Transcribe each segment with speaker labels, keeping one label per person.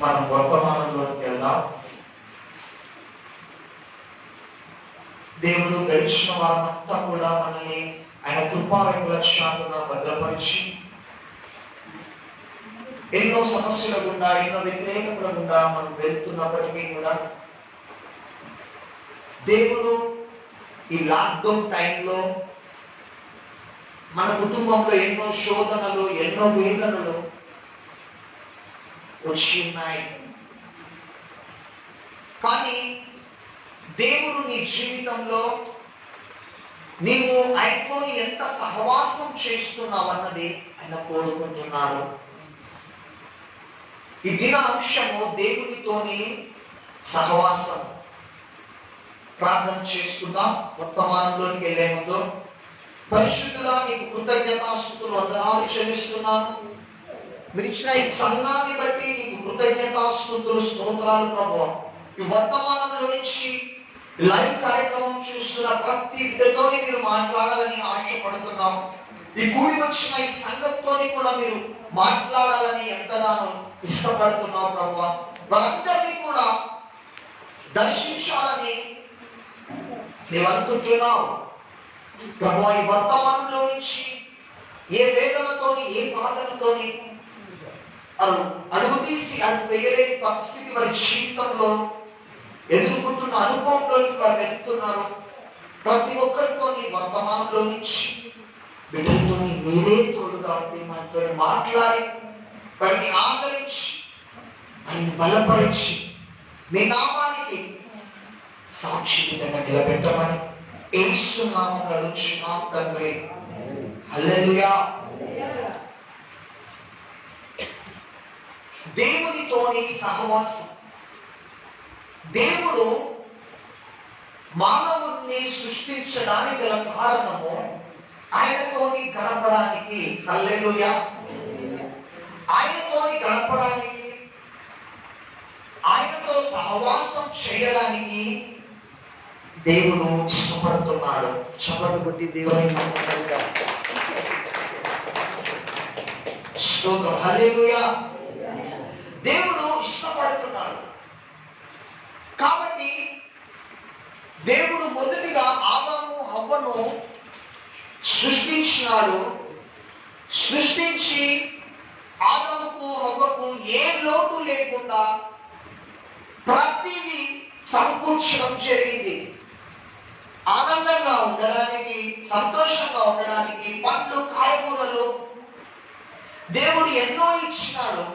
Speaker 1: మనం వర్తమానంలోకి వెళ్దాం. దేవుడు గడిచిన వారంతా కూడా మనల్ని ఆయన కృపా విమలశాలను భద్రపరిచి ఎన్నో సమస్యల గుండా, ఎన్నో వ్యతిరేకతల గుండా మనం వెళ్తున్నప్పటికీ కూడా దేవుడు ఈ లాక్డౌన్ టైంలో మన కుటుంబంలో ఎన్నో శోధనలు, ఎన్నో వేదనలు వచ్చి ఉన్నాయి. కానీ దేవుడు నీ జీవితంలో నీవు ఆయనతో ఎంత సహవాసం చేస్తున్నావు అన్నది ఆయన కోరుకుంటున్నాడు. ఈ దిన అంశము దేవునితోని సహవాసం. ప్రార్థన చేసుకుందాం. వర్తమానంలోకి వెళ్లే ముందు పరిశుద్ధుడా, నీకు కృతజ్ఞతాస్తుతులు వందనాలు చెల్లిస్తున్నాను. మీరు ఇచ్చిన ఈ సంఘాన్ని బట్టి నీకు కృతజ్ఞతాస్తుతులు, స్తోత్రాలు ప్రభువా. ఈ వర్తమానంలో నుంచి లైవ్ కార్యక్రమం చూస్తున్న ప్రతి బిడ్డతో మీరు మాట్లాడాలని ఆశపడుతున్నాం. ఈ కూడి వచ్చిన ఈ సంఘంతోని కూడా మీరు మాట్లాడాలని ఎంతగానో ఇష్టపడుతున్నావు ప్రభువా. వారందరినీ కూడా దర్శించాలని నీవు అనుకుంటున్నావు ప్రభువా. ఈ వర్తమానంలో నుంచి ఏ వేదనతోని, ఏ బాధలతోని అడుగు తీసి అడుగు వేయలేని పరిస్థితి వారి జీవితంలో ఎదుర్కొంటున్న అనుభవంలోకి వారు వెళ్తున్నారు. ప్రతి ఒక్కరితో నీ వర్తమానంలో నుంచి బిడ్డలతో మీరే తోడుగా ఉండి మనతో మాట్లాడి వారిని ఆదరించి వారిని బలపరిచి మీ నామానికి సాక్షిగా నిలబెట్టమని యేసు నామములో అడుగుచున్నాం తండ్రి. హల్లెలూయా. దేవునితోని సహవాసం. దేవుడు మానవుణ్ణి సృష్టించడానికి గల కారణము ఆయనతోని గడపడానికి. హల్లెలూయా. ఆయనతోని గడపడానికి, ఆయనతో సహవాసం చేయడానికి దేవుడు ఇష్టపడుతున్నాడు. చప్పట్లు కొట్టి దేవుని స్తోత్రం. హల్లెలూయా. దేవుడు ఇష్టపడుతున్నాడు. కాబట్టి దేవుడు మొదటిగా ఆదాము హవ్వను సృష్టించినాడు. సృష్టించి ఆదాముకు హవ్వకు ఏ లోటు లేకుండా ప్రతిదీ సమకూర్చడం జరిగింది. ఆనందంగా ఉండడానికి, సంతోషంగా ఉండడానికి పండ్లు, కాయగూరలు దేవుడు ఎన్నో ఇచ్చినాడు.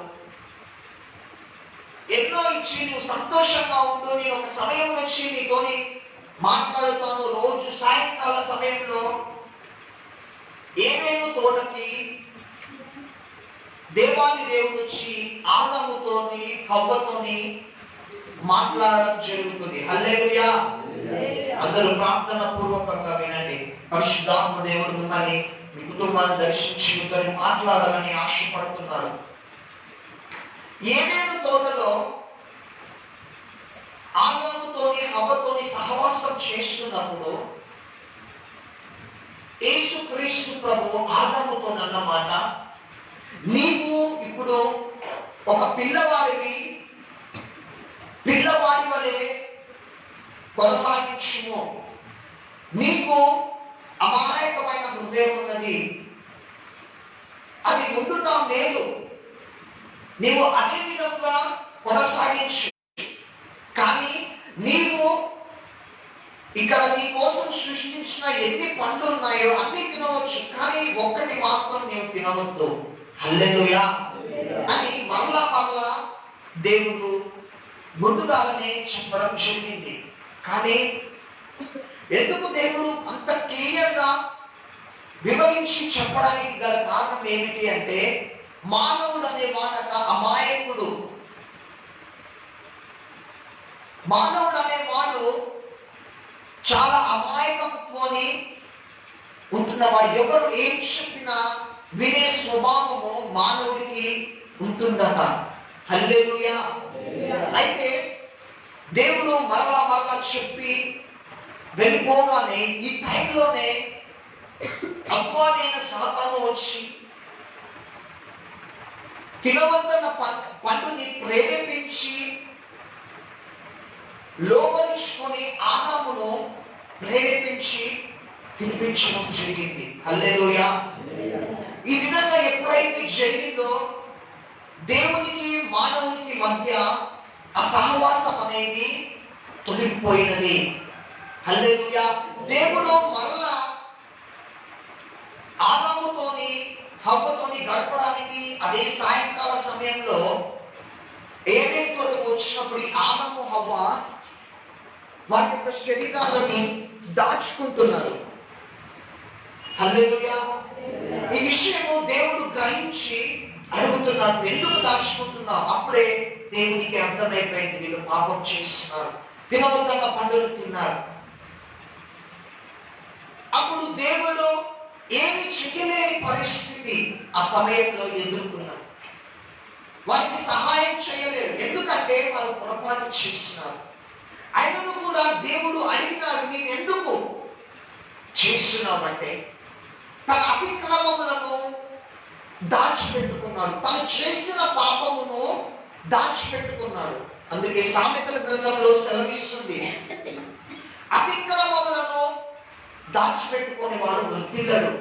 Speaker 1: ఎన్నో ఇచ్చి నువ్వు సంతోషంగా ఉండు, నేను ఒక సమయం వచ్చి నీతోని మాట్లాడుతాను. రోజు సాయంకాల సమయంలో ఏదేను తోటకి దేవాది దేవుడు వచ్చి ఆదాముతోని హవ్వతోని మాట్లాడడం జరుగుతుంది. హల్లెలూయా. అందరూ ప్రార్థన పూర్వకంగా వినండి. పరిశుద్ధాత్మ దేవుడు మిమ్మల్ని, మీ కుటుంబాన్ని దర్శించి మీతో మాట్లాడాలని ఆశపడుతున్నాడు. ఏదేను తోటలో ఆదాముతోని హవ్వతోని సహవాసం చేస్తున్నప్పుడు యేసుక్రీస్తు ప్రభువు ఆదాముతో అన్నమాట, నీవు ఇప్పుడు ఒక పిల్లవాడి వలె కొనసాగించుము. నీకు అమాయకమైన హృదయం ఉన్నది, అది ఉండుట లేదు. నీవు అదే విధంగా కొనసాగించు. కానీ నీవు ఇక్కడ నీ కోసం సృష్టించిన ఎన్ని పండ్లు ఉన్నాయో అన్ని తినవచ్చు, కానీ ఒక్కటి మాత్రం నీవు తినవద్దు. హల్లెలూయా అని మరలా దేవుడు ముందుగానే చెప్పడం జరిగింది. కానీ ఎందుకు దేవుడు అంత క్లియర్గా వివరించి చెప్పడానికి గల కారణం ఏమిటి అంటే, మానవుడు అనే వాడట అమాయకుడు. మానవుడు అనేవాడు చాలా అమాయకత్వాన్ని ఉంటున్నవాడు. ఎవరు ఏం చెప్పినా వినే స్వభావము మానవుడికి ఉంటుందట. హల్లెలూయా. అయితే దేవుడు మరలా చెప్పి వెళ్ళిపోగానే ఈ టైంలోనే అపవాదైన సాతాను వచ్చి తినవద్దన్న పండుని ప్రేరేపించి లోబరుచుకొని ఆదామును ప్రేరేపించి తినిపించడం జరిగింది. హల్లెలూయా. ఈ విధంగా ఎప్పుడైతే జరిగిందో దేవునికి మానవునికి మధ్య ఆ సహవాసం అనేది తొలగిపోయినది. హల్లెలూయా. దేవుడు మరలా ఆదాముతోని హవ్వతోని గడపడానికి అదే సాయంకాల సమయంలో ఏదైతే వచ్చినప్పుడు ఆదాము హవ్వ వారి యొక్క శరీరాలని దాచుకుంటున్నారు. హల్లెలూయా. ఈ విషయము దేవుడు గ్రహించి అడుగుతున్నాడు, ఎందుకు దాచుకుంటున్నావు? అప్పుడే దేవునికి అర్థమైపోయింది, వీళ్ళు పాపం చేస్తున్నారు, తినవద్దన్న పండుగ తిన్నారు. అప్పుడు దేవుడు ఏమి చేయలేని పరిస్థితి ఆ సమయంలో ఎదుర్కొన్నాడు. వారికి సహాయం చేయలేరు, ఎందుకంటే వారు పొరపాటు చేస్తున్నారు. అయినను కూడా దేవుడు అడిగినాడు, నీవు ఎందుకు చేస్తున్నావంటే తన అతిక్రమములను దాచిపెట్టుకున్నాడు, తను చేసిన పాపమును దాచిపెట్టుకున్నాడు. అందుకే సామెతల గ్రంథంలో సెలవిస్తుంది, అతిక్రమములను దాచిపెట్టుకునే వాడు వృద్ధిగడు,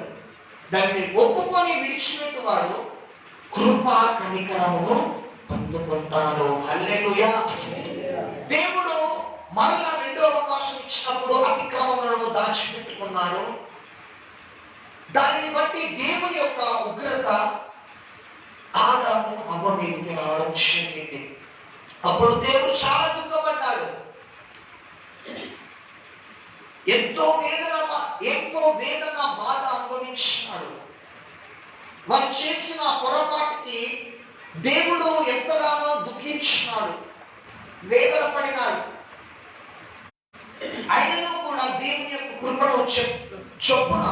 Speaker 1: దాన్ని ఒప్పుకొని విడిచిపెట్టువాడు కృపా కనికరమును పొందుకుంటారు. హల్లెలూయా. దేవుడు మరలా రెండో అవకాశం ఇచ్చినప్పుడు అతిక్రమములను దాచిపెట్టుకున్నాడు. దానిని బట్టి దేవుని యొక్క ఉగ్రత ఆదాము హవ్వ మీదకి రావడం జరిగింది. అప్పుడు దేవుడు చాలా దుఃఖపడ్డాడు, ఎంతో వేదన బాధ అనుభవించినాడు. వారు చేసిన పొరపాటుకి దేవుడు ఎంతగానో దుఃఖించినాడు, వేదన పడినాడు. అయినను కూడా దేవుని యొక్క కృపను చొప్పున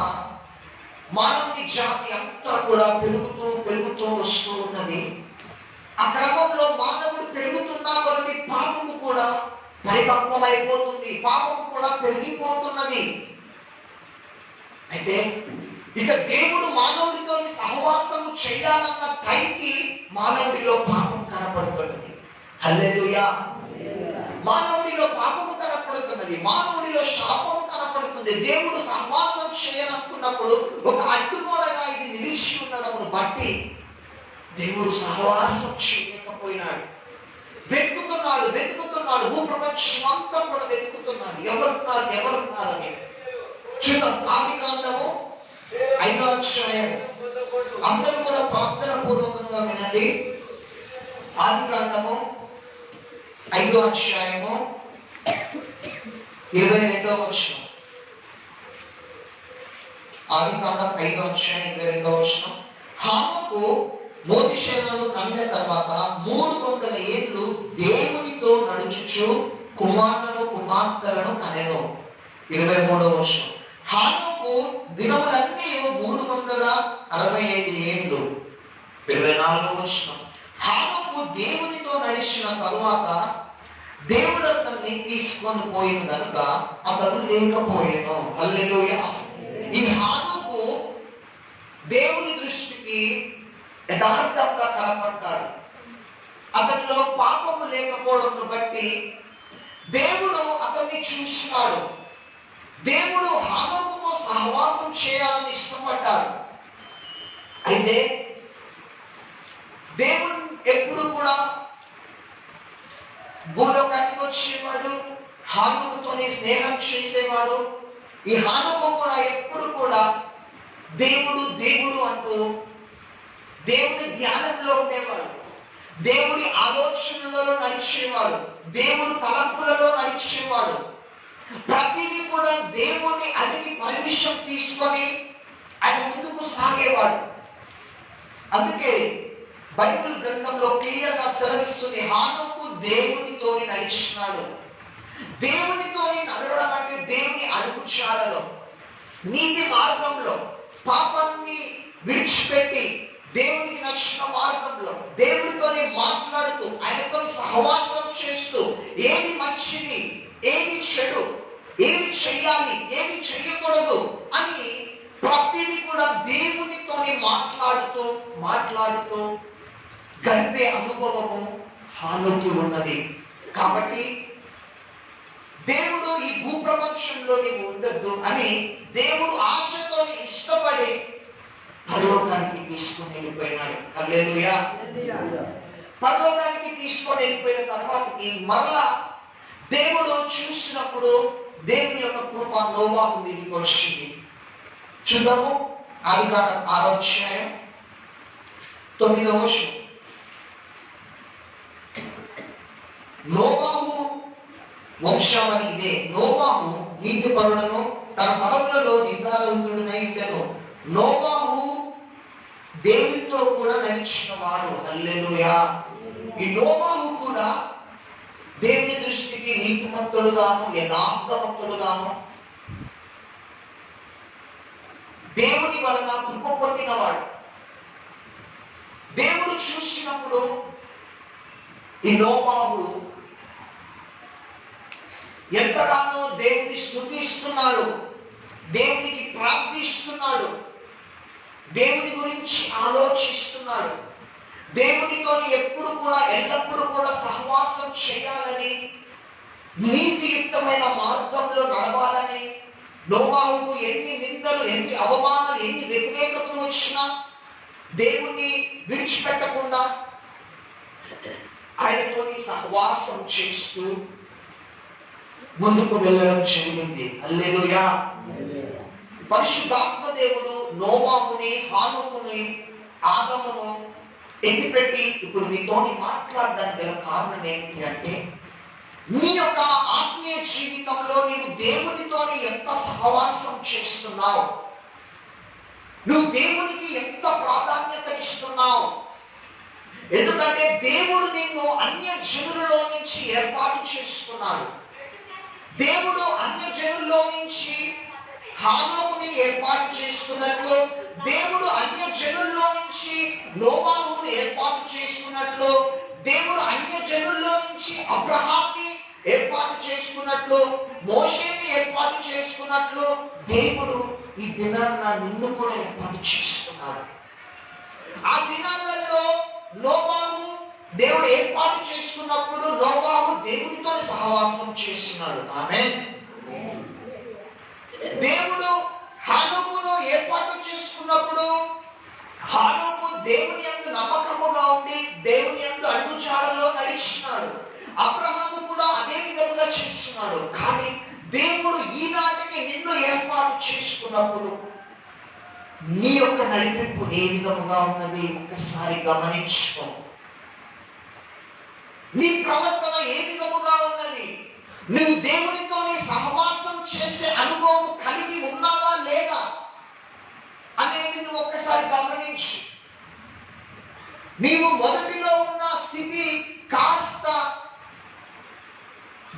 Speaker 1: మానవుని జాతి అంతా కూడా పెరుగుతూ వస్తూ ఉన్నది. ఆ క్రమంలో మానవుడు పెరుగుతున్నా కొలది పాపము కూడా పరిపక్వమైపోతుంది, పాపము కూడా పెరిగిపోతున్నది. అయితే ఇక దేవుడు మానవుడితో సహవాసము చేయాలన్న టైంకి మానవుడిలో పాపం కనపడుతున్నది. హల్లెలూయా. మానవుడిలో పాపము కనపడుతున్నది, మానవుడిలో శాపము కనపడుతుంది. దేవుడు సహవాసం చేయాలనుకున్నప్పుడు ఒక అడ్డుగోడగా ఇది నిలిచి ఉండడమును బట్టి దేవుడు సహవాసం చేయలేకపోయినాడు. వెతుకుతున్నాడు, భూప్రపంచం అంతా కూడా వెతుకుతున్నాడు, ఎవరున్నారని. చూద్దాం, ఆదికాండము 5వ అధ్యాయం. అందరూ కూడా ప్రార్థన పూర్వకంగా వినండి. ఆదికాండము 5వ అధ్యాయము 22వ వచనం. ఆదికాండం 5వ అధ్యాయం 22వ వచనం. హానోకు మోతిశేలను కన్న తర్వాత 300 ఏళ్ళు దేవునితో నడుచుచు కుమారులను కుమార్తెలను కనెను. 23వ వచనం. హానోకు దినములన్నీ 365 ఏళ్ళు. 24వ వచనం. హానోకు దేవునితో నడిచిన తరువాత దేవుడు అతన్ని తీసుకొని పోయిన కనుక అతడు లేకపోయాను. హల్లెలూయా. ఈ హానోకు దేవుని దృష్టికి యథార్థంగా కనపడ్డాడు. అతనిలో పాపము లేకపోవడం బట్టి దేవుడు అతన్ని చూసినాడు. దేవుడు హానోకుతో సహవాసం చేయాలని ఇష్టపడ్డాడు. అయితే దేవుడు ఎప్పుడు కూడా భూలోకానికి వచ్చేవాడు, హానోకుతోని స్నేహం చేసేవాడు. ఈ హానోకు కూడా ఎప్పుడు కూడా దేవుడు అంటూ దేవుడి ధ్యానంలో ఉండేవాడు, దేవుడి ఆలోచనలలో నడిచేవాడు, దేవుడు తలంపులలో నడిచేవాడు. ప్రతిదీ కూడా దేవుని అడిగి పర్మిషన్ తీసుకొని ఆయన ముందుకు సాగేవాడు. అందుకే బైబిల్ గ్రంథంలో క్లియర్గా సెలవిస్తుంది, హానోకు దేవునితో నడిచినాడు. దేవునితో నడవడం అంటే దేవుని అడుగుచాలలో, నీతి మార్గంలో, పాపాన్ని విడిచిపెట్టి దేవునికి నచ్చిన మార్గంలో దేవుడితోనే మాట్లాడుతూ ఆయనతో సహవాసం చేస్తూ ఏది మంచిది, ఏది చెడు, ఏది చెయ్యాలి, ఏది చెయ్యకూడదు అని ప్రతిదీ కూడా దేవునితోనే మాట్లాడుతూ గడిపే అనుభవము హానుకి ఉన్నది. కాబట్టి దేవుడు ఈ భూప్రపంచంలో నీవు ఉండద్దు అని దేవుడు ఆశతో ఇష్టపడి పరలోకానికి తీసుకొని వెళ్ళిపోయినాడు. హల్లెలూయా. పరలోకానికి తీసుకొని వెళ్ళిపోయిన తర్వాతకి మరలా దేవుడు చూసినప్పుడు దేవుని యొక్క కృప నోవాహు మీదకి వచ్చింది. చూద్దాము ఆదికాండం 6వ అధ్యాయం 9వ వచనం. నోవాహు వంశావళి ఇదే. నోవాహు నీతిపరులను తన పరములలో నిర్ధారణుడనై ఉండెను. నోవాహు దేవునితో కూడా నడిచిన వాడు. హల్లెలూయా. ఈ నోవాహు కూడా దేవుని దృష్టికి నీతిమంతుడుగాను యథార్థవంతుడుగాను దేవుని వలన కృప పొందినవాడు. దేవుడు చూసినప్పుడు ఈ నోవాహు ఎంతగానో దేవుని స్తుతిస్తున్నాడు, దేవునికి ప్రార్థిస్తున్నాడు, దేవుని గురించి ఆలోచిస్తున్నాడు, దేవునితో ఎప్పుడు కూడా ఎల్లప్పుడూ కూడా సహవాసం చేయాలని, నీతియుక్తమైన మార్గంలో నడవాలని. నోవాహుకు ఎన్ని నిందలు, ఎన్ని అవమానాలు, ఎన్ని వ్యతిరేకతలు వచ్చినా దేవుణ్ణి విడిచిపెట్టకుండా ఆయనతో సహవాసం చేస్తూ ముందుకు వెళ్ళడం జరిగింది. హల్లెలూయా. పరిశుద్ధాత్మ దేవుడు నోవాహుని, హానోకుని, ఆదమును ఎత్తిపెట్టి ఇప్పుడు మీతోని మాట్లాడడానికి గల కారణం ఏంటి అంటే, నీ యొక్క ఆత్మీయ జీవితంలో నీవు దేవునితోని ఎంత సహవాసం చేస్తున్నావు, నువ్వు దేవునికి ఎంత ప్రాధాన్యత ఇస్తున్నావు. ఎందుకంటే దేవుడు నిన్ను అన్య జనులలో నుంచి ఏర్పాటు చేసుకున్నాడు. దేవుడు అన్య జనుల్లో నుంచి హానోకుని ఏర్పాటు చేసుకున్నట్లు, దేవుడు అన్య జనుల్లో నుంచి నోవాహును ఏర్పాటు చేసుకున్నట్లు, దేవుడు అన్య జనుల్లో నుంచి అబ్రహాంని ఏర్పాటు చేసుకున్నట్లు, మోషేని ఏర్పాటు చేసుకున్నట్లు దేవుడు ఈ దినాన్న నిన్ను కూడా ఏర్పాటు చేసుకున్నాడు. ఆ దినాలలో నోవాహు దేవుడు ఏర్పాటు చేసుకున్నప్పుడు నోవాహు దేవునితో సహవాసం చేస్తున్నాడు. ఆమేన్. దేవుడు హానోకును ఏర్పాటు చేసుకున్నప్పుడు హానోకు దేవుని యందు నమ్మకముగా ఉండి దేవుని యందు అడుగుజాడలో నడిచినాడు. అబ్రహాము కూడా అదే విధంగా చేస్తున్నాడు. కానీ దేవుడు ఈనాటికి నిన్ను ఏర్పాటు చేసుకున్నప్పుడు నీ యొక్క నడిపింపు ఏ విధముగా ఉన్నది ఒకసారి గమనించుకో. నీ ప్రవర్తన ఏ విధముగా ఉన్నది, నువ్వు దేవునితో సహవాసం చేసే అనుభవం కలిగి ఉన్నావా లేదా అనేది నువ్వు ఒక్కసారి గమనించు. నీవు మొదటిలో ఉన్న స్థితి కాస్త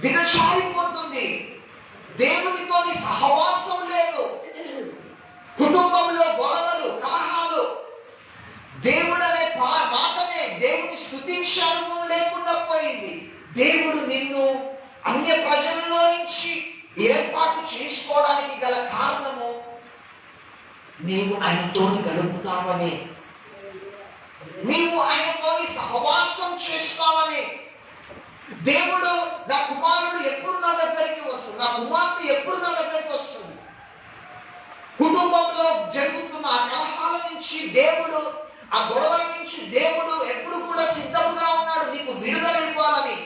Speaker 1: దిగజారిపోతుంది. దేవునితో సహవాసం లేదు, కుటుంబంలో గొడవలు, కలహాలు, దేవుడు అనే మాటనే దేవుని స్తుతించే అనుభవం లేకుండా పోయింది. దేవుడు నిన్ను అన్య ప్రజల్లో నుంచి ఏర్పాటు చేసుకోవడానికి గల కారణము నీవు ఆయనతో గడుపుతావని, నీవు ఆయనతో సహవాసం చేస్తావని. దేవుడు నా కుమారుడు ఎప్పుడు నా దగ్గరికి వస్తుంది, నా కుమార్తె ఎప్పుడు నా దగ్గరికి వస్తుంది, కుటుంబంలో జరుగుతున్న ఆ కలహాల నుంచి దేవుడు, ఆ గొడవల నుంచి దేవుడు ఎప్పుడు కూడా సిద్ధంగా ఉన్నాడు నీకు విడుదల ఇవ్వాలని,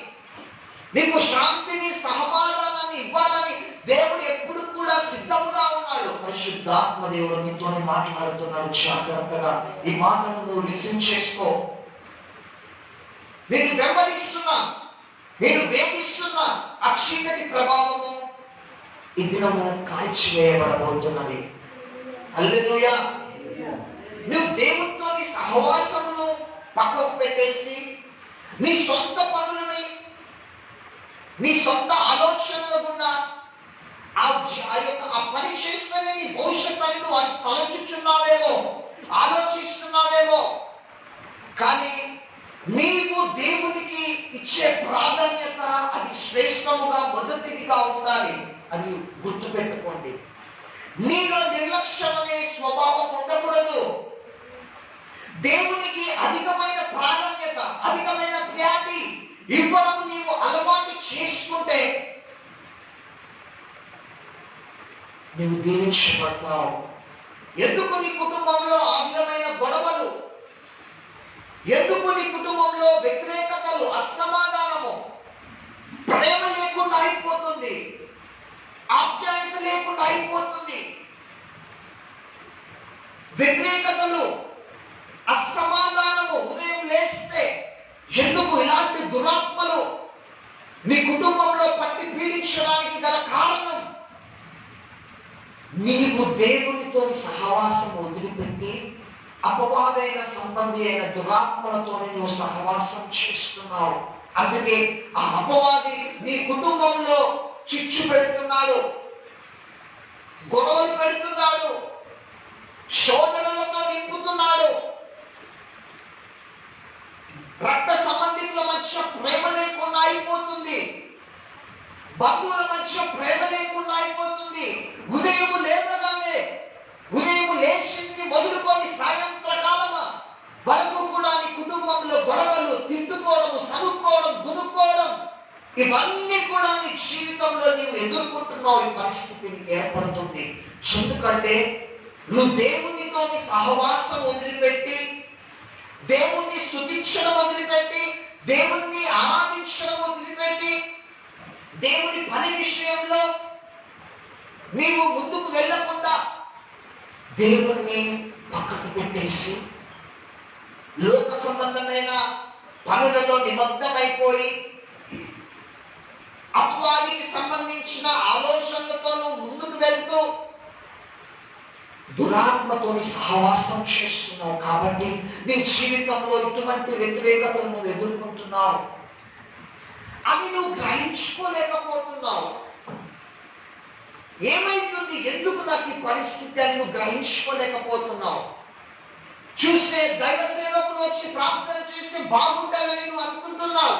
Speaker 1: నీకు శాంతిని, సమాధానాన్ని ఇవ్వాలని దేవుడు ఎప్పుడు కూడా సిద్ధంగా ఉన్నాడు. పరిశుద్ధాత్మ దేవుడు నీతో మాట్లాడుతున్నాడు. జాగ్రత్తగా ఈ మాటను నువ్వు లిసన్ చేసుకో. నేను వెంబడిస్తున్నా, నేను వేధిస్తున్నా ఆ చీకటి ప్రభావము ఈ దినము కాల్చివేయబడబోతున్నది. హల్లెలూయా. నువ్వు దేవునితో సహవాసమును పక్కకు పెట్టేసి నీ సొంత పనులని, నీ సొంత ఆలోచనల గుండా ఆ పని చేస్తేనే నీ భవిష్యత్తు అని తలంచుచున్నావేమో, ఆలోచిస్తున్నావేమో. కానీ నీవు దేవునికి ఇచ్చే ప్రాధాన్యత అది శ్రేష్టముగా మొదటిదిగా ఉండాలి. అది గుర్తుపెట్టుకోండి. నీలో నిర్లక్ష్యం అనే స్వభావం ఉండకూడదు. దేవునికి అధికమైన ప్రాధాన్యత, అధికమైన ఖ్యాతి ఇవ్వడం నీవు అలవాటు చేసుకుంటే నువ్వు దీవించబడతావు. ఎందుకు నీ కుటుంబంలో ఆ విధమైన గొడవలు, ఎందుకు నీ కుటుంబంలో వ్యతిరేకతలు, అసమాధానము, ప్రేమ లేకుండా అయిపోతుంది, ఆప్యాయత లేకుండా అయిపోతుంది, వ్యతిరేకతలు, అసమాధానము ఉదయం లేస్తే ఎందుకు ఇలాంటి దురాత్మలు నీ కుటుంబంలో పట్టి పీడించడానికి గల కారణం నీవు దేవునితో సహవాసం వదిలిపెట్టి అపవాదైన సంబంధి అయిన దురాత్మలతో నువ్వు సహవాసం చేస్తున్నావు. అందుకే ఆ అపవాది నీ కుటుంబంలో చిచ్చు పెడుతున్నాడు, గొడవలు పెడుతున్నాడు, శోధనలతో నింపుతున్నాడు. రక్త సంబంధికుల మధ్య ప్రేమ లేకుండా అయిపోతుంది, బంధువుల మధ్య ప్రేమ లేకుండా అయిపోతుంది. ఉదయం లేవగానే, ఉదయం లేచింది మొదలుకొని సాయంత్రకాలమ వరకు కూడా నీ కుటుంబంలో గొడవలు, తిట్టుకోవడం, సనుక్కోవడం, దునుక్కోవడం, ఇవన్నీ కూడా నీ జీవితంలో నీవు ఎదుర్కొంటున్నావు. ఈ పరిస్థితి నీకు ఏర్పడుతుంది. ఎందుకంటే నువ్వు దేవునితో సహవాసం వదిలిపెట్టి, దేవుణ్ణి స్తుతించడం వదిలిపెట్టి, దేవుణ్ణి ఆరాధించడం వదిలిపెట్టి, దేవుని పని విషయంలో నీవు ముందుకు వెళ్ళకుండా దేవుణ్ణి పక్కకు పెట్టేసి లోక సంబంధమైన పనులలో నిమగ్నమైపోయి అపవాదికి సంబంధించిన ఆలోచనలతో నువ్వు ముందుకు వెళ్తూ దురాత్మతోని సహవాసం చేస్తున్నావు. కాబట్టి నీ జీవితంలో ఇటువంటి వ్యతిరేకతను నువ్వు ఎదుర్కొంటున్నావు. అది నువ్వు గ్రహించుకోలేకపోతున్నావు. ఏమైతుంది, ఎందుకు నాకు ఈ పరిస్థితి అని నువ్వు గ్రహించుకోలేకపోతున్నావు. చూస్తే దైవ సేవకులు వచ్చి ప్రార్థన చేస్తే బాగుంటుందని నువ్వు అనుకుంటున్నావు.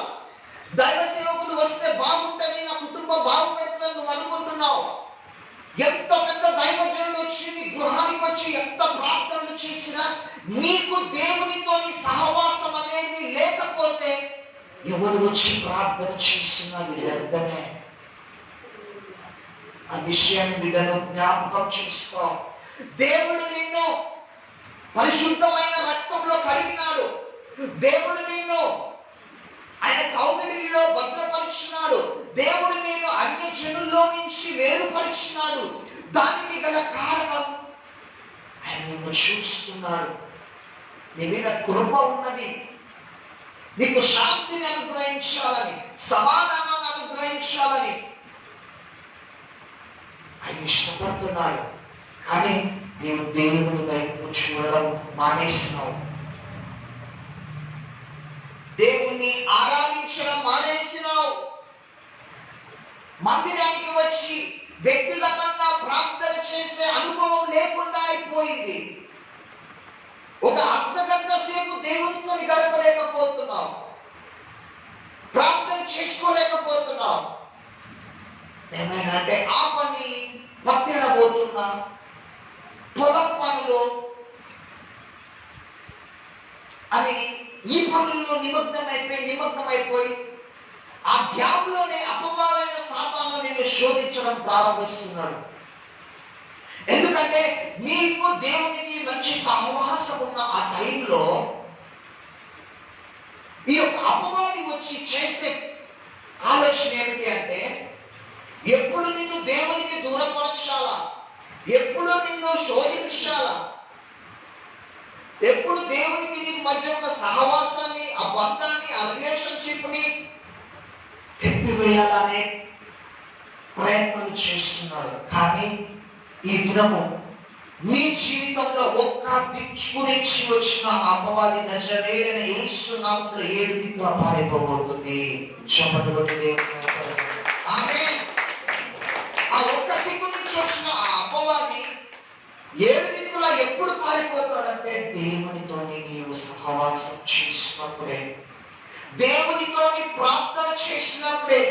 Speaker 1: దైవ సేవకులు వస్తే బాగుంటుంది, నా కుటుంబం బాగుపడుతుందని నువ్వు అనుకుంటున్నావు. ఎంత పెద్ద దైవజనులు వచ్చి నీ గృహానికి వచ్చి ఎంత ప్రార్థనలు చేసినా నీకు దేవునితో సహవాసం అనేది లేకపోతే ఎవరు వచ్చి ప్రార్థన చేస్తున్నా వ్యర్థమే. ఆ విషయాన్ని బిడ్డను జ్ఞాపకం చేసుకో. దేవుడు నిన్ను పరిశుద్ధమైన రక్తంలో కడిగినాడు. దేవుడు నిన్ను ఆయన కౌగిలిలో భద్రపరిచినాడు. దేవుడు నిన్ను అన్య జనుల్లో నుంచి వేరుపరిచినాడు. దానికి గల కారణం ఆయన నిన్ను చూస్తున్నాడు. నీ మీద కృప ఉన్నది. నీకు శాంతిని అనుగ్రహించాలని, సమాధానాన్ని అనుగ్రహించాలని ఆయన ఇష్టపడుతున్నాడు. కానీ నీవు దేవుని వైపు చూడడం మానేసినావు. దేవుని ఆరాధించడం మానేసినావు. మందిరానికి వచ్చి వ్యక్తిగతంగా ప్రార్థన చేసే అనుభవం లేకుండా అయిపోయింది. ఒక అర్ధగంట సేపు దేవునితో గడపలేకపోతున్నావు, ప్రార్థన చేసుకోలేకపోతున్నావు. ఏమైనా అంటే ఆ పని పత్తినబోతున్నా, పొలం పనులు అని ఈ పనుల్లో నిమగ్నమైపోయి ఆ గ్యాప్లోనే అపవాదైన సాతాను నిన్ను శోధించడం ప్రారంభిస్తున్నాడు. ఎందుకంటే నీకు దేవునికి మంచి సహవాసం ఉన్న ఆ టైంలో ఈ యొక్క అపవాది వచ్చి చేసే ఆలోచన ఏమిటి అంటే, ఎప్పుడు నిన్ను దేవునికి దూరపరచాలా, ఎప్పుడు నిన్ను శోధించాలా, ఎప్పుడు దేవునికి నీకు మధ్య ఉన్న సహవాసాన్ని, ఆ బంధాన్ని, ఆ రిలేషన్షిప్ ని తెప్పివేయాలనే ప్రయత్నం చేస్తున్నాడు. కానీ ఈ దినము నీ జీవితంలో ఒక్క దిక్కు నుంచి వచ్చిన అపవాది నజరేయుడైన యేసు నామములో 7 దిక్కుల పారిపోబోతుంది. చెప్పబడి ఆమేన్. ఆ ఒక్క దిక్కు నుంచి వచ్చిన ఆ అపవాది 7 దిక్కుల ఎప్పుడు పారిపోతాడంటే, దేవునితో నీవు సహవాసం చేసినప్పుడే, దేవునితో ప్రార్థన చేసినప్పుడే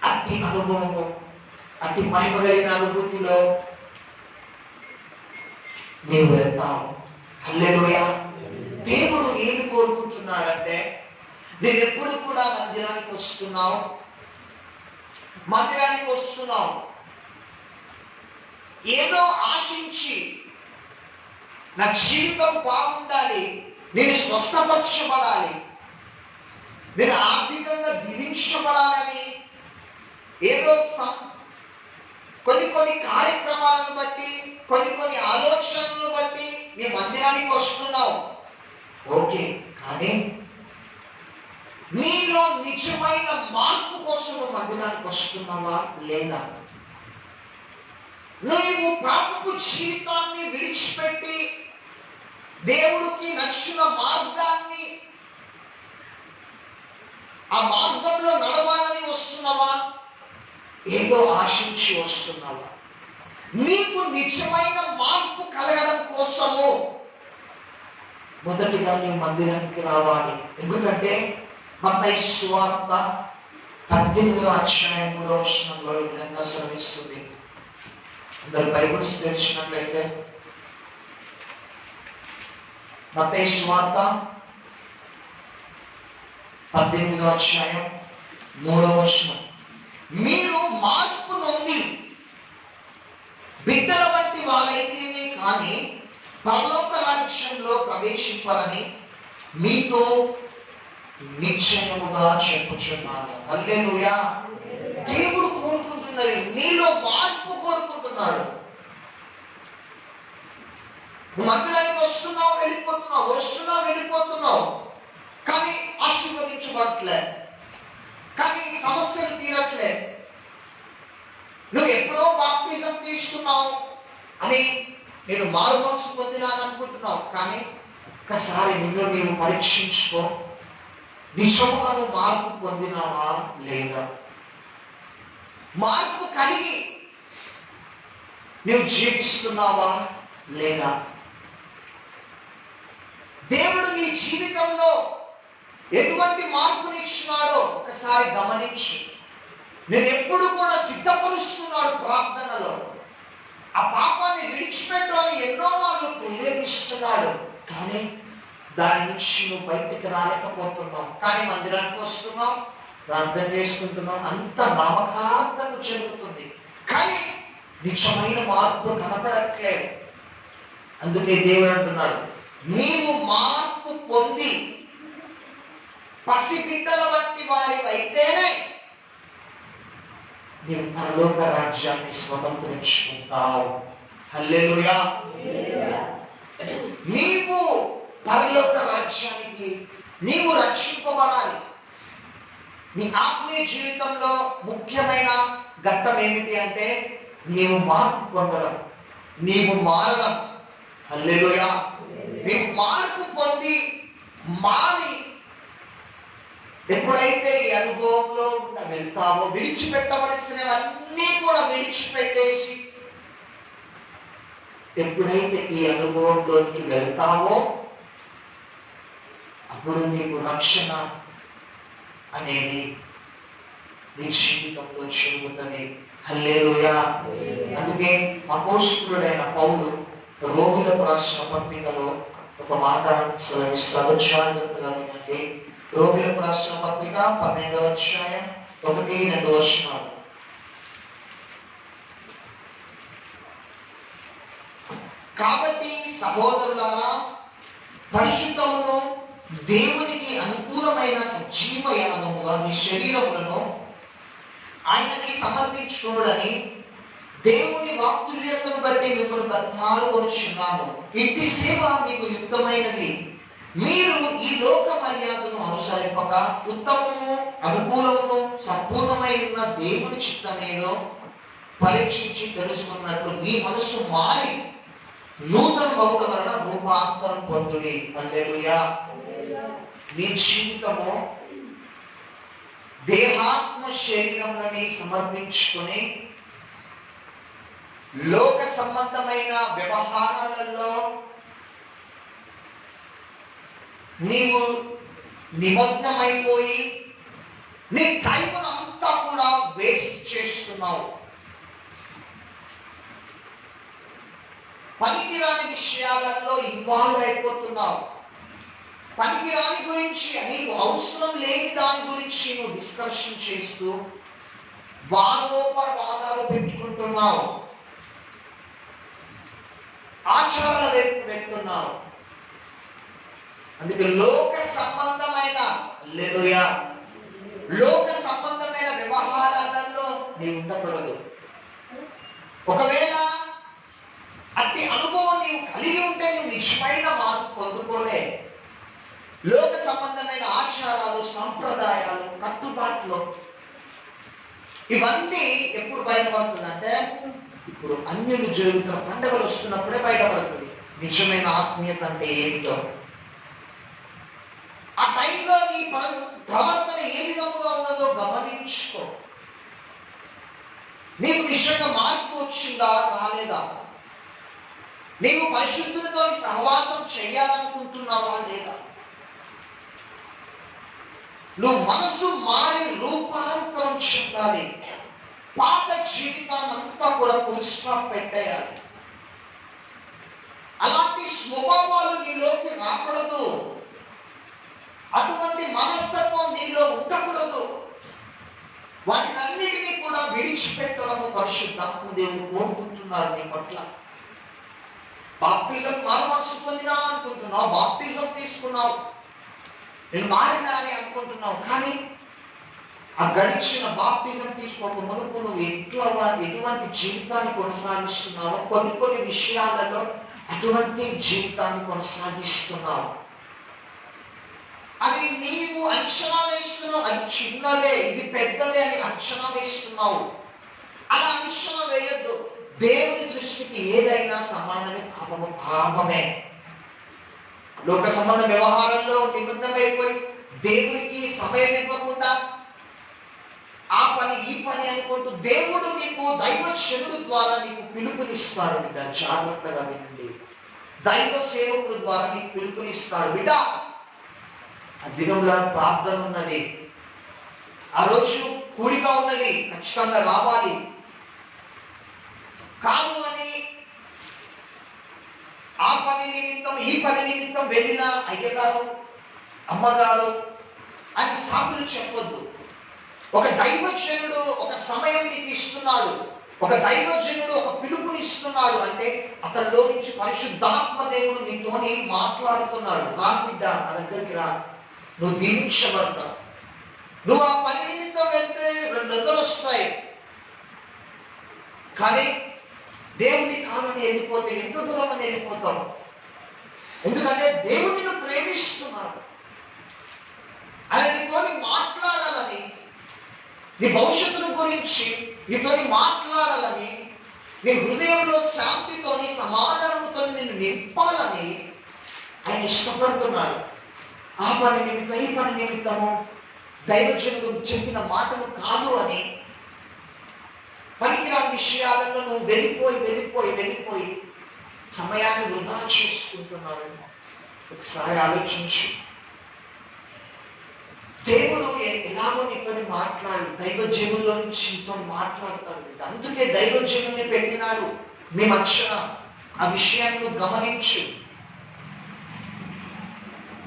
Speaker 1: అతి అనుభవము, అతి మహిమ కలిగిన అనుభూతిలో నీవు వెళ్తావు. హల్లెలూయా. దేవుడు ఏమి కోరుకుంటున్నాడంటే, నేను ఎప్పుడు కూడా మందిరానికి వస్తున్నావు, ఏదో ఆశించి నా జీవితం బాగుండాలి, నేను స్వస్థపరచబడాలి, నేను ఆర్థికంగా దీవించబడాలని ఏదో కొన్ని కార్యక్రమాలను బట్టి, కొన్ని ఆలోచనలను బట్టి నీ మందిరానికి వస్తున్నావు. ఓకే, కానీ నీలో నిజమైన మార్పు కోసం మందిరానికి వస్తున్నావా లేదా? నీవు పాపపు జీవితాన్ని విడిచిపెట్టి దేవుడికి నచ్చిన మార్గాన్ని, ఆ మార్గంలో నడవాలని వస్తున్నావా? ఏదో ఆశించి వస్తున్నావా? నీకు నిజమైన మార్పు కలగడం కోసము మొదటిగా నీ మందిరానికి రావాలి. ఎందుకంటే మత్తయి సువార్త 18వ అధ్యాయం 3వ వచనంలో ఈ విధంగా శ్రమిస్తుంది. అందరు బైబిల్స్ తెరిచినట్లయితే మత్తయి సువార్త 18వ అధ్యాయం 3వ వచనం, మీరు మార్పు నొంది బిడ్డల వంటి వాళ్ళైతేనే కానీ పరలోక రాజ్యంలో ప్రవేశింపరని మీతో నిశ్చయముగా చెప్పుచున్నాను. హల్లెలూయా. దేవుడు కోరుకుంటున్నది, నీలో మార్పు కోరుకుంటున్నాడు. నువ్వు మందిరానికి వస్తున్నావు, వెళ్ళిపోతున్నావు, కానీ ఆశీర్వదించబడట్లే, కానీ సమస్యలు తీరట్లే. నువ్వు ఎప్పుడో బాప్టిజం తీసుకున్నావు అని నేను మారు మనసు పొందినాను అనుకుంటున్నావు, కానీ ఒకసారి నిన్ను నీవు పరీక్షించుకో. నిజముగా నువ్వు మార్పు పొందినావా లేదా? మార్పు కలిగి నువ్వు జీవిస్తున్నావా లేదా? దేవుడు నీ జీవితంలో ఎటువంటి మార్పుని ఇచ్చినాడో ఒకసారి గమనించు. నేను ఎప్పుడు కూడా సిద్ధపరుస్తున్నాడు ప్రార్థనలో. ఆ పాపాన్ని విడిచిపెట్టాలని ఎన్నో వాళ్ళు ప్రేరేపిస్తున్నాడు, కానీ దాని నుంచి నువ్వు బయటికి రాలేకపోతున్నావు. కానీ మందిరానికి వస్తున్నావు, ప్రార్థన చేసుకుంటున్నావు, అంత నామకార్థంగా జరుగుతుంది, కానీ నిజమైన మార్పు కనపడట్లేదు. అందుకే దేవుడు అంటున్నాడు, నీవు మార్పు పొంది పసిబిడ్డల వంటి వారి అయితేనే నీవు పరలోక రాజ్యాన్ని స్వతంత్రించుకుంటావు. హల్లెలూయా. నీవు పరలోక రాజ్యానికి నీవు రక్షింపబడాలి. నీ ఆత్మీయ జీవితంలో ముఖ్యమైన ఘట్టం ఏమిటి అంటే నీవు మార్పు పొందడం, నీవు మారడం. హల్లెలూయా. నీవు మార్పు పొంది మారి ఎప్పుడైతే ఈ అనుభవంలో వెళ్తావో, విడిచిపెట్టవలసినవన్నీ కూడా విడిచిపెట్టేసి ఎప్పుడైతే ఈ అనుభవంలోకి వెళ్తావో అప్పుడు నీకు రక్షణ అనేది నీ జీవితంలో జరుగుతుంది. హల్లెలూయా. అందుకే అపోస్తలుడైన పౌలు రోగులకు రాసిన పత్రికలో ఒక మాట సెలవిస్తాడు. జాగ్రత్తగా వినండి. రోగులకు రాసిన పత్రిక 12వ అధ్యాయం 1-2 వచనాలు. కాబట్టి సహోదరులారా, పరిశుద్ధమును దేవునికి అనుకూలమైన సజీవ యాగముగా మీ శరీరములను ఆయనకి సమర్పించుకోవడని దేవుని వాక్తుల్యతను బట్టి మిమ్మల్ని బతిమాలుకొనుచున్నాను. ఇంటి సేవ మీకు యుక్తమైనది. మీరు ఈ లోక మర్యాదను అనుసరింపక ఉత్తమము, అనుకూలమును, సంపూర్ణమై ఉన్న దేవుని చిత్తమేదో పరీక్షించి తెలుసుకున్నట్లు మీ మనసు మారి నూతన బహుళ వలన రూపాంతరం పొందుడి. హల్లెలూయా. నీ జీవితము దేహాత్మ శరీరములని సమర్పించుకొని లోక సంబంధమైన వ్యవహారాలలో నీవు నిమగ్నమైపోయి నీ టైంను అంతా కూడా వేస్ట్ చేస్తున్నావు. పనికిరాని విషయాలలో ఇన్వాల్వ్ అయిపోతున్నావు. పనికిరాని గురించి, నీకు అవసరం లేని దాని గురించి నువ్వు డిస్కషన్ చేస్తూ వాదోపవాదాలు పెట్టుకుంటున్నావు. ఆచారాల వైపు వెళ్తున్నావు. అందుకే లోక సంబంధమైన లోక సంబంధమైన వ్యవహారాలలో నీవు ఉండకూడదు. ఒకవేళ అట్టి అనుభవం నీవు కలిగి ఉంటే నువ్వు నిజమైన మార్పు పొందుకోలే. లోక సంబంధమైన ఆచారాలు, సంప్రదాయాలు, కట్టుబాట్లు ఇవన్నీ ఎప్పుడు బయటపడుతుందంటే ఇప్పుడు అన్యులు జరుగుతున్న పండుగలు వస్తున్నప్పుడే బయటపడుతుంది నిజమైన ఆత్మీయత అంటే ఏంటో. ఆ టైంలో నీ ప్రవర్తన ఏ విధంగా ఉన్నదో గమనించుకో. నీకు నిజంగా మార్పు వచ్చిందా రాలేదా? నీవు పరిశుద్ధులతో సహవాసం చేయాలనుకుంటున్నావా లేదా? నువ్వు మనసు మారి రూపాంతరం చెందాలి. పాత జీవితాన్ని అంతా కూడా పురుషులు పెట్టేయాలి. అలాంటి స్వభావాలు నీలోకి రాకూడదు. అటువంటి మనస్తత్వం నీలో ఉండకూడదు. వాటినన్నిటినీ కూడా విడిచిపెట్టడము పరిశుద్ధాత్మ దేవుడు కోరుకుంటున్నారు నీ పట్ల. బాప్టిజం మారుమనసు పొందినావు అనుకుంటున్నావు, బాప్టిజం తీసుకున్నావు, నేను మారినా అని అనుకుంటున్నావు. కానీ ఆ గడిచిన బాప్టిజం తీసుకోక మునుపు నువ్వు ఎటువంటి జీవితాన్ని కొనసాగిస్తున్నావు, కొన్ని విషయాలలో అటువంటి జీవితాన్ని కొనసాగిస్తున్నావు. అది నీవు అంచనా వేస్తున్నావు, అది చిన్నదే ఇది పెద్దదే అని అంచనా వేస్తున్నావు. అలా అంచనా వేయొద్దు. దేవుని దృష్టికి ఏదైనా సమానమే పాపమే. లోక సంబంధ వ్యవహారంలో నిబద్ధమైపోయి దేవునికి సమయం ఇవ్వకుండా ఆ పని ఈ పని అనుకుంటూ దేవుడు నీకు దైవజనుడు ద్వారా నీకు పిలుపునిస్తాడు బిడ్డ. జాగ్రత్తగా వినండి. దైవ సేవకుడు ద్వారా నీకు పిలుపునిస్తాడు బిడ్డ. ఆ దినంలో ప్రార్థన ఉన్నది, ఆ రోజు కూడిక ఉన్నది, ఖచ్చితంగా రావాలి. కాదు అని ఆ పని నిమిత్తం ఈ పని నిమిత్తం వెళ్ళిన అయ్యగారు అమ్మగారు అని సాకులు చెప్పొద్దు. ఒక దైవజనుడు ఒక సమయం నీకు ఇస్తున్నాడు, ఒక దైవజనుడు ఒక పిలుపుని ఇస్తున్నాడు అంటే అతనిలో నుంచి పరిశుద్ధాత్మ దేవుడు నీతోని మాట్లాడుతున్నాడు. రా బిడ్డ, నా దగ్గరికి రా, నువ్వు దీవించబడతావు. నువ్వు ఆ పని నిమిత్తం వెళ్తే 200 వస్తాయి, కానీ దేవుని కాలని వెళ్ళిపోతే ఎంత దూరం అని వెళ్ళిపోతావు. ఎందుకంటే దేవుడు నిన్ను ప్రేమిస్తున్నాడు. ఆయన నీతోని మాట్లాడాలని, నీ భవిష్యత్తును గురించి నీతోని మాట్లాడాలని, నీ హృదయంలో శాంతితోని సమాధానంతో నిన్ను నింపాలని ఆయన ఇష్టపడుతున్నాడు. ఆ పని నిమిత్తం ఈ పని నిమిత్తము దైవజనుడు చెప్పిన మాటలు కాదు అని పనికిరాని విషయాలలో నువ్వు వెళ్ళిపోయి సమయాన్ని వృధా చేసుకుంటున్నావు. ఒకసారి ఆలోచించు. దేవుడు ఎలాగో నీతో మాట్లాడు, దైవజనుల్లో నుంచి నీతో మాట్లాడతాడు. అందుకే దైవజనుల్ని పెట్టినాడు మీ మధ్యన. ఆ విషయాన్ని గమనించు.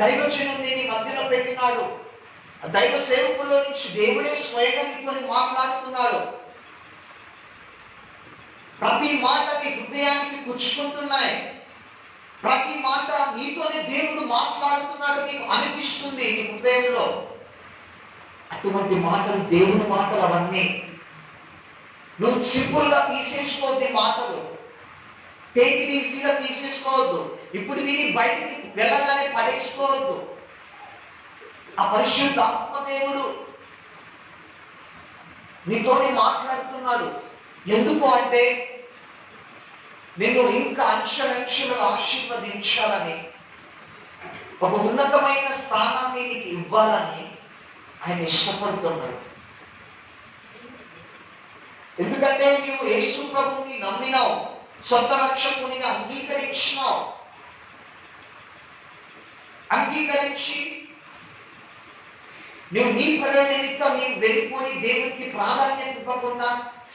Speaker 1: దైవజనుల్ని నీ మధ్యలో పెట్టినాడు. దైవ సేవకుల్లో నుంచి దేవుడే స్వయంగా నీతో మాట్లాడుతున్నాడు. ప్రతి మాట నీ హృదయానికి పుచ్చుకుంటున్నాయి. ప్రతి మాట నీతోనే దేవుడు మాట్లాడుతున్నాడు నీకు అనిపిస్తుంది నీ హృదయంలో. అటువంటి మాటలు దేవుని మాటలు అవన్నీ. నువ్వు సింపుల్ గా తీసేసుకోవద్దు మాటలు, టేక్ ఇట్ ఈజీగా తీసేసుకోవద్దు. ఇప్పుడు విని బయటికి వెళ్ళగానే పడేసుకోవద్దు. ఆ పరిశుద్ధ ఆత్మదేవుడు నీతోని మాట్లాడుతున్నాడు. ఎందుకు అంటే నిన్ను ఇంకా అంచెలంచెలుగా ఆశీర్వదించాలని, ఒక ఉన్నతమైన స్థానాన్ని నీకు ఇవ్వాలని ఆయన ఇష్టపడుతున్నాడు. ఎందుకంటే నీవు యేసు ప్రభువుని నమ్మినావు, సొంత రక్షకునిగా అంగీకరించినావు. అంగీకరించి నువ్వు నీ పనుల నిమిత్తం నీవు వెళ్ళిపోయి దేవునికి ప్రాధాన్యత ఇవ్వకుండా,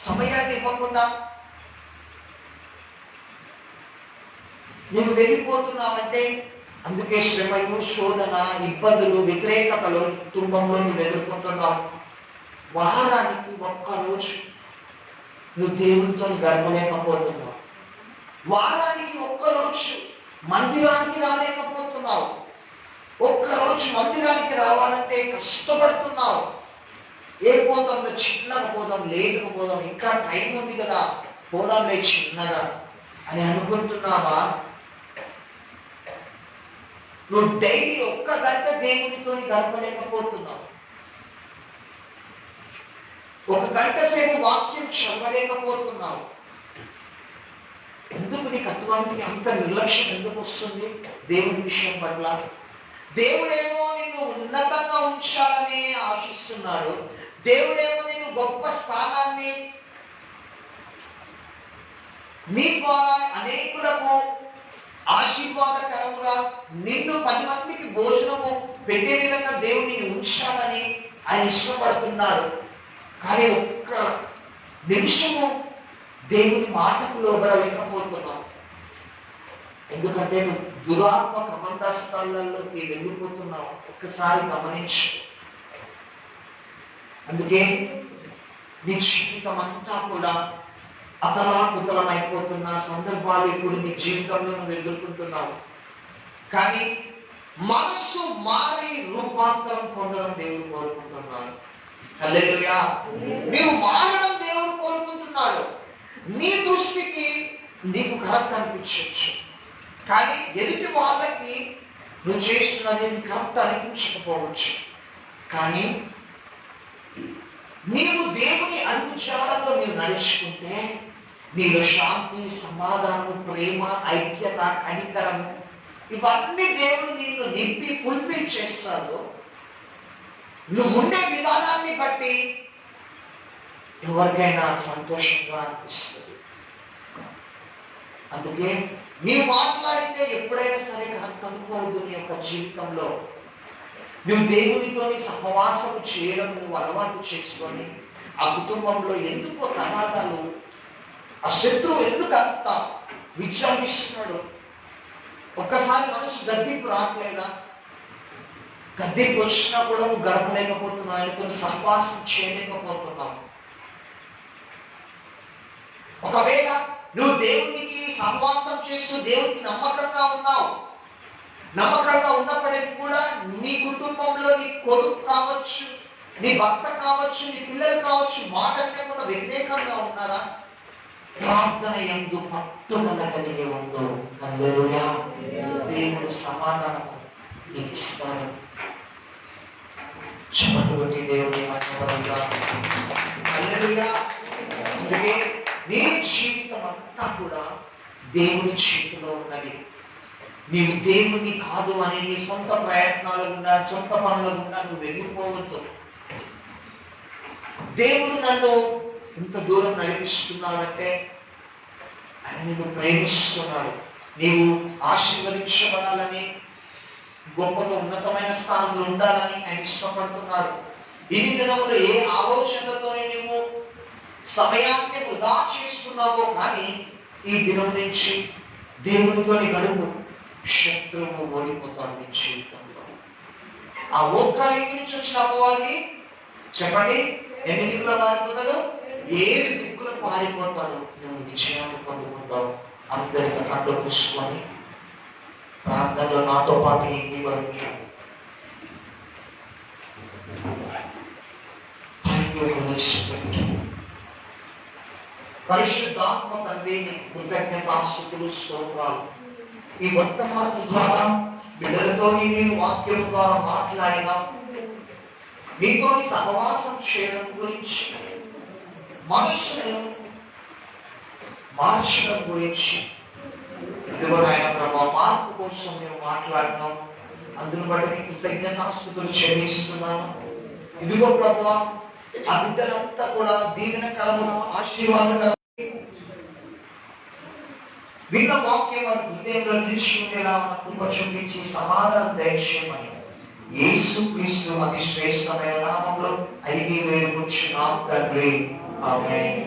Speaker 1: సమయాన్ని ఇవ్వకుండా నువ్వు వెళ్ళిపోతున్నావంటే అందుకే శ్రమలు, శోధన, ఇబ్బందులు, వ్యతిరేకతలు కుటుంబంలో నువ్వు ఎదుర్కొంటున్నావు. వారానికి ఒక్కరోజు నువ్వు దేవునితో గడపలేకపోతున్నావు. వారానికి ఒక్కరోజు మందిరానికి రాలేకపోతున్నావు. ఒక్కరోజు మందిరానికి రావాలంటే కష్టపడుతున్నావు. ఏ పోదాం, చిన్నగా పోదాం, లేటుగా పోదాం, ఇంకా టైం ఉంది కదా, పోదాంలే చిన్నగా అని అనుకుంటున్నావా? నువ్వు డైలీ ఒక్క గంట దేవునితో గడపలేకపోతున్నావు. ఒక గంట సేపు వాక్యం చదవలేకపోతున్నావు. ఎందుకు నీకు అటువంటి అంత నిర్లక్ష్యం ఎందుకు వస్తుంది దేవుని విషయం పట్ల? దేవుడేమో నిన్ను ఉన్నతంగా ఉంచాలని ఆశిస్తున్నాడు. దేవుడేమో నిన్ను గొప్ప స్థానాన్ని నీ ద్వారా అనేకులకు ఆశీర్వాదకరంగా నిన్ను 10 మందికి భోజనము పెట్టే విధంగా దేవుడిని ఉంచాలని ఆయన ఇష్టపడుతున్నాడు. కానీ ఒక్క నిమిషము దేవుని మాటకు లోబడలేకపోతున్నావు. ఎందుకంటే నువ్వు దురాత్మ కమందస్థానాల్లోకి వెళ్ళిపోతున్నావు. ఒక్కసారి గమనించు. అందుకే నీ జీవితం అంతా కూడా అతలాకుతలమైపోతున్న సందర్భాలు ఇప్పుడు నీ జీవితంలో నువ్వు ఎదుర్కొంటున్నావు. కానీ మనస్సు మారి రూపాంతరం పొందడం దేవుడు కోరుకుంటున్నాడు. హల్లెలూయా. నీవు మారడం దేవుడు కోరుకుంటున్నాడు. నీ దృష్టికి నీకు కరెక్ట్ అనిపించవచ్చు, కానీ ఎదుటి వాళ్ళకి నువ్వు చేస్తున్నది కరెక్ట్ అనిపించకపోవచ్చు. కానీ నీవు దేవుని అడుగు జాడల్లో నీవు నడుచుకుంటే నీలో శాంతి, సమాధానం, ప్రేమ, ఐక్యత, కనికరం ఇవన్నీ దేవుడు నిన్ను నింపి ఫుల్ఫిల్ చేస్తాడు. నువ్వు ఉండే విధానాన్ని బట్టి ఎవరికైనా సంతోషంగా అనిపిస్తుంది. అందుకే నీవు మాట్లాడితే ఎప్పుడైనా సరే కనుక్కోవద్దు. నీ యొక్క జీవితంలో నువ్వు దేవునితో సహవాసం చేయడం నువ్వు అలవాటు చేసుకొని ఆ కుటుంబంలో ఎందుకో తగాదాలు, ఆ శత్రువు ఎందుకు అంత విజృంభిస్తున్నాడు? ఒక్కసారి మనసు గద్దెంపు రావట్లేదా? గద్దెంపు వచ్చినా కూడా నువ్వు గడపలేకపోతున్నావు, ఆయనతో సహవాసం చేయలేకపోతున్నావు. ఒకవేళ నువ్వు దేవునికి సహవాసం చేస్తూ దేవునికి నమ్మకంగా ఉన్నావు, నమ్మకంగా ఉన్నప్పటికీ కూడా నీ కుటుంబంలో నీ కొడుకు కావచ్చు, నీ భర్త కావచ్చు, నీ పిల్లలు కావచ్చు మాట లేకుండా వ్యతిరేకంగా ఉన్నారా? ప్రార్థన యందు పట్టుదల కలిగి ఉందో హల్లెలూయా, దేవుడు సమాధానం నీకు ఇస్తాడు. చెప్పటువంటి దేవుని మహిమపరంగా హల్లెలూయా. అందుకే నీ జీవితం అంతా కూడా దేవుని చేతిలో ఉన్నది. నీవు దేవుని కాదు అని నీ సొంత ప్రయత్నాలు గుండా, సొంత పనుల గుండా నువ్వు వెళ్ళిపోవద్దు. దేవుడు నన్ను ఇంత దూరం నడిపిస్తున్నాడంటే ఆయన నిన్ను ప్రేమిస్తున్నాడు. నీవు ఆశీర్వదించబడాలని, గొప్పగా ఉన్నతమైన స్థానంలో ఉండాలని ఆయన ఇష్టపడుతున్నాడు. ఇన్ని దినములు ఏ ఆలోచనలతోనే నువ్వు సమయాన్ని వృధా చేస్తున్నావో కానీ ఈ దినం నుంచి దేవునితో గడుపు, శత్రువు ఓడిపోతాడు నీ జీవితంలో. ఆ ఒక్క దిక్కు నుంచి వచ్చిన అపవాది చెప్పండి ఎన్ని దిక్కులు పారిపోతాడు? 7 దిక్కులు పారిపోతాడు. నువ్వు విజయాన్ని పొందుకుంటావు. అందరికీ కళ్ళు మూసుకొని ప్రార్థనలో నాతో పాటు ఏకీభవించాడు. పరిశుద్ధాత్మ తండ్రి నీకు కృతజ్ఞతాస్తుతులు, స్తోత్రాలు. ఈ వర్తమానం ద్వారా బిడ్డలతో నేను వాక్యం ద్వారా మాట్లాడినా, మీతో సహవాసం చేయడం గురించి, మనుషులను మార్చడం గురించి, ఎవరైనా ప్రభావ మార్పు కోసం మేము మాట్లాడినాం. అందును బట్టి నీకు కృతజ్ఞతాస్తుతులు చెల్లిస్తున్నాను. ఇదిగో ప్రభావ ఆ బిడ్డలంతా కూడా దీవెనకరముగా, ఆశీర్వాదకరం విన్న వాక్యం వారి హృదయంలో నిలిచిఉండేలా కృప చూపించి సమాధానం దయచేయమని యేసుక్రీస్తు అతి శ్రేష్టమైన నామంలో అడిగి వేడుకొచ్చున్నాం తండ్రి. ఆమేన్.